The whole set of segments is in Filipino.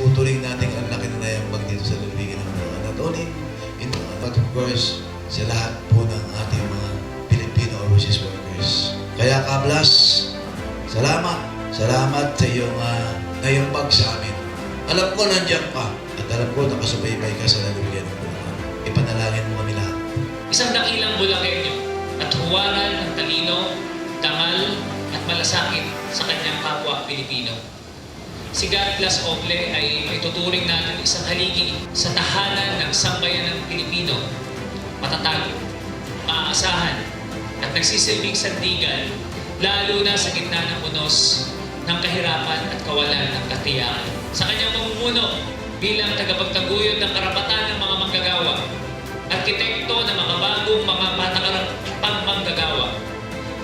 maituturing natin ang laki na nayambag dito sa lalawigan ng Bulacan. Not only in but of course, sa lahat po ng ating mga Filipino overseas workers. Kaya Kablas, salamat. Salamat sa iyong nayambag sa amin. Alam ko nandiyan ka at alam ko nakasubaybay ka sa lalawigan ng Bulacan. Ipanalangin mo kami lahat. Isang dakilang Bulakenyo at huwaran ng talino, dangal at malasakit sa kanyang kapwa Pilipino. Si God Blas Ople ay ituturing natin isang haligi sa tahanan ng sambayanang Pilipino. Matatag, maaasahan at nagsisilbing sandigan lalo na sa gitna ng unos ng kahirapan at kawalan ng katiyakan. Sa kanyang pamumuno bilang tagapagtaguyod ng karapatan ng mga manggagawa, arkitekto ng makabagong mga patakarapang manggagawa,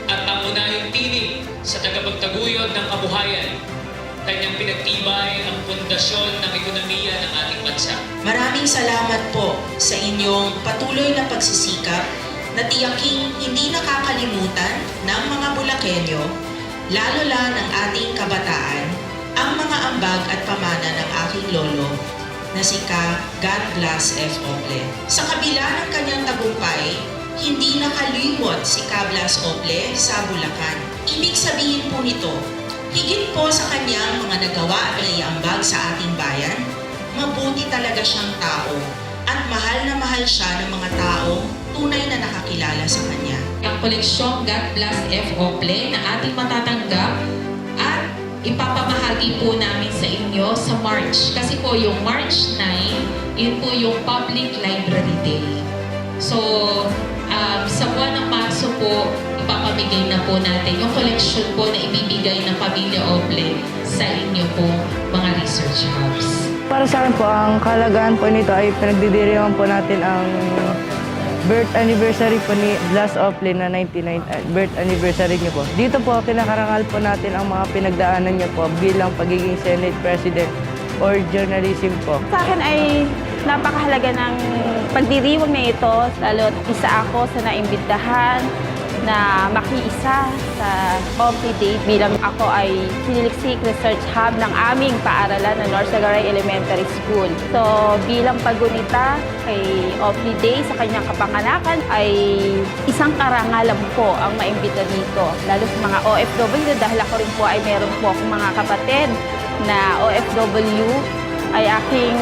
at pangunahing tinig sa tagapagtaguyod ng kabuhayan, kanyang pinagtibay ang pundasyon ng ekonomiya ng ating bansa. Maraming salamat po sa inyong patuloy na pagsisikap na tiyaking hindi nakakalimutan ng mga Bulakenyo, lalo lang ng ating kabataan, ang mga ambag at pamana ng aking lolo na si God Blas F. Ople. Sa kabila ng kanyang tagumpay, hindi nakalimot si Blas Ople sa Bulacan. Ibig sabihin po nito, higit po sa kanyang mga nagawa at naiambag sa ating bayan, mabuti talaga siyang tao at mahal na mahal siya ng mga taong tunay na nakakilala sa kanya. Ang koleksyong God Blas F. Ople na ating matatanggap at ipapamahagi po namin sa inyo sa March. Kasi po yung March 9, yun po yung Public Library Day. So, sa buwan ng Marso po, ipapamigay na po natin yung collection po na ibibigay ng Pamilya Ople sa inyo po mga research hubs. Para sa akin po, ang kahalagaan po nito ay pinagdidiriwang po natin ang birth anniversary po ni Blas Ople na 99 birth anniversary niyo po. Dito po, kinakarangal po natin ang mga pinagdaanan niyo po bilang pagiging Senate President or journalism po. Sa akin ay napakahalaga ng pagdiriwang na ito, lalo isa ako sa naimbitahan na makiisa sa Ople Day bilang ako ay siniliksik research hub ng aming paaralan na North Sagaray Elementary School. So bilang paggunita kay Ople Day sa kanyang kapanganakan ay isang karangalan po ang maimbita dito, lalo sa mga OFW dahil ako rin po ay meron po akong mga kapatid na OFW ay aking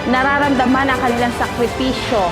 nararamdaman ang kanilang sakripisyo.